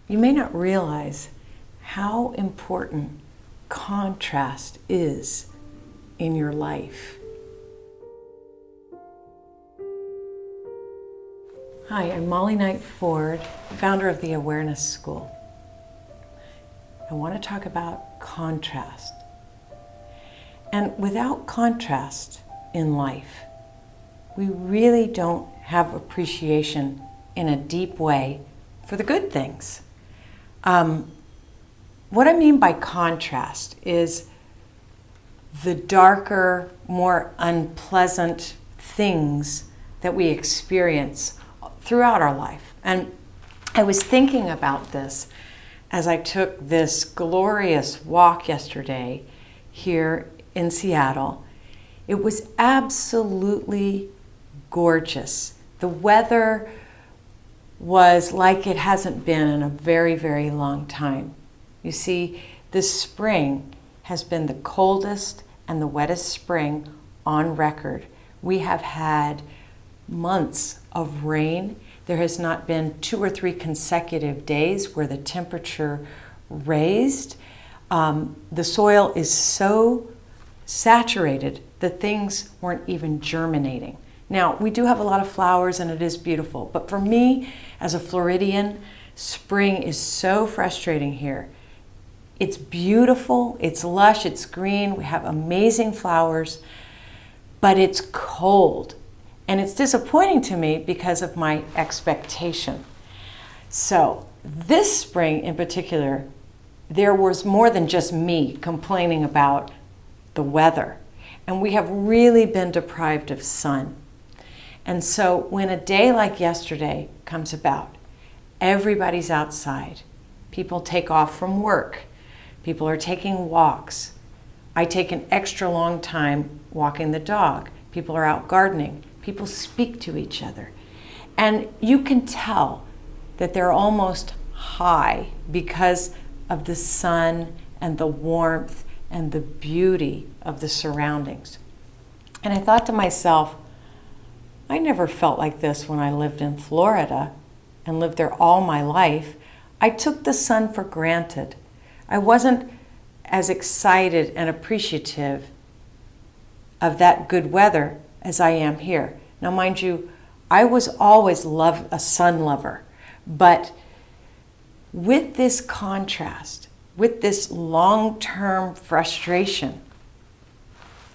You may not realize how important contrast is in your life. Hi, I'm Molly Knight Forde, founder of the Awareness School. I want to talk about contrast. And without contrast in life, we really don't have appreciation in a deep way for the good things. What I mean by contrast is the darker, more unpleasant things that we experience throughout our life. And I was thinking about this as I took this glorious walk yesterday here in Seattle. It was absolutely gorgeous. The weather was like it hasn't been in a very, very long time. You see, this spring has been the coldest and the wettest spring on record. We have had months of rain. There has not been 2 or 3 consecutive days where the temperature raised. The soil is so saturated that things weren't even germinating. Now, we do have a lot of flowers and it is beautiful, but for me, as a Floridian, spring is so frustrating here. It's beautiful, it's lush, it's green, we have amazing flowers, but it's cold. And it's disappointing to me because of my expectation. So this spring in particular, there was more than just me complaining about the weather. And we have really been deprived of sun. And so when a day like yesterday comes about, everybody's outside. People take off from work. People are taking walks. I take an extra long time walking the dog. People are out gardening. People speak to each other. And you can tell that they're almost high because of the sun and the warmth and the beauty of the surroundings. And I thought to myself, I never felt like this when I lived in Florida and lived there all my life. I took the sun for granted. I wasn't as excited and appreciative of that good weather as I am here. Now, mind you, I was always a sun lover, but with this contrast, with this long-term frustration,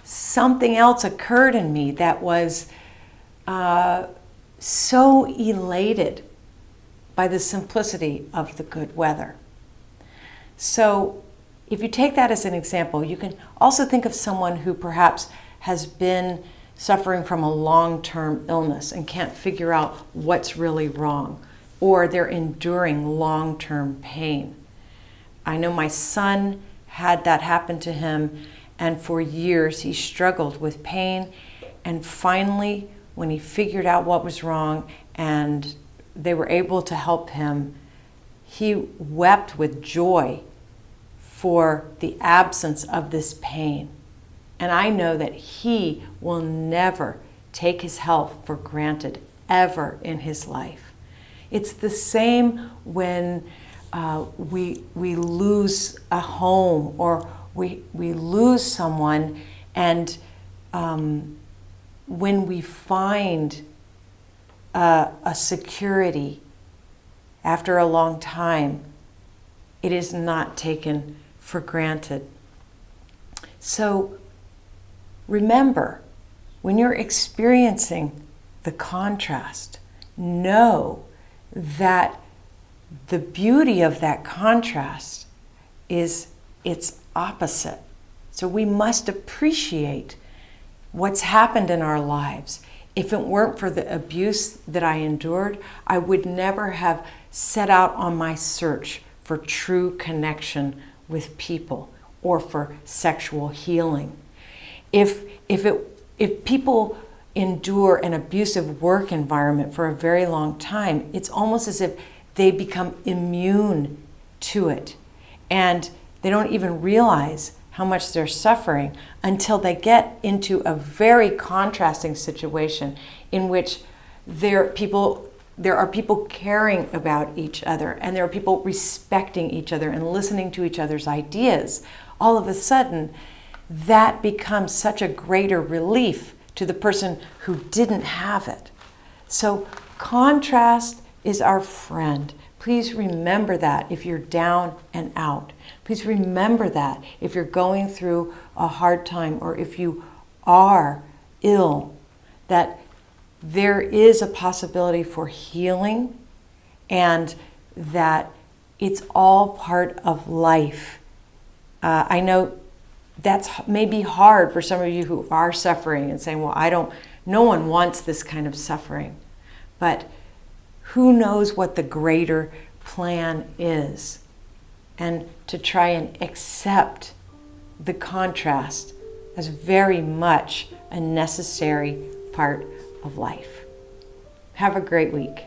something else occurred in me that was so elated by the simplicity of the good weather. So if you take that as an example, you can also think of someone who perhaps has been suffering from a long-term illness and can't figure out what's really wrong, or they're enduring long-term pain. I know my son had that happen to him, and for years he struggled with pain, and finally, when he figured out what was wrong and they were able to help him, he wept with joy for the absence of this pain. And I know that he will never take his health for granted ever in his life. It's the same when we lose a home or we lose someone, and when we find a security after a long time, it is not taken for granted. So remember, when you're experiencing the contrast, know that the beauty of that contrast is its opposite. So we must appreciate what's happened in our lives. If it weren't for the abuse that I endured, I would never have set out on my search for true connection with people or for sexual healing. If people endure an abusive work environment for a very long time, it's almost as if they become immune to it. And they don't even realize how much they're suffering until they get into a very contrasting situation in which people there are people caring about each other, and there are people respecting each other and listening to each other's ideas, all of a sudden that becomes such a greater relief to the person who didn't have it. So contrast is our friend. Please remember that if you're down and out. Please remember that if you're going through a hard time, or if you are ill, that there is a possibility for healing, and that it's all part of life. I know that's maybe hard for some of you who are suffering and saying, well, no one wants this kind of suffering. But who knows what the greater plan is? And to try and accept the contrast as very much a necessary part of life. Have a great week.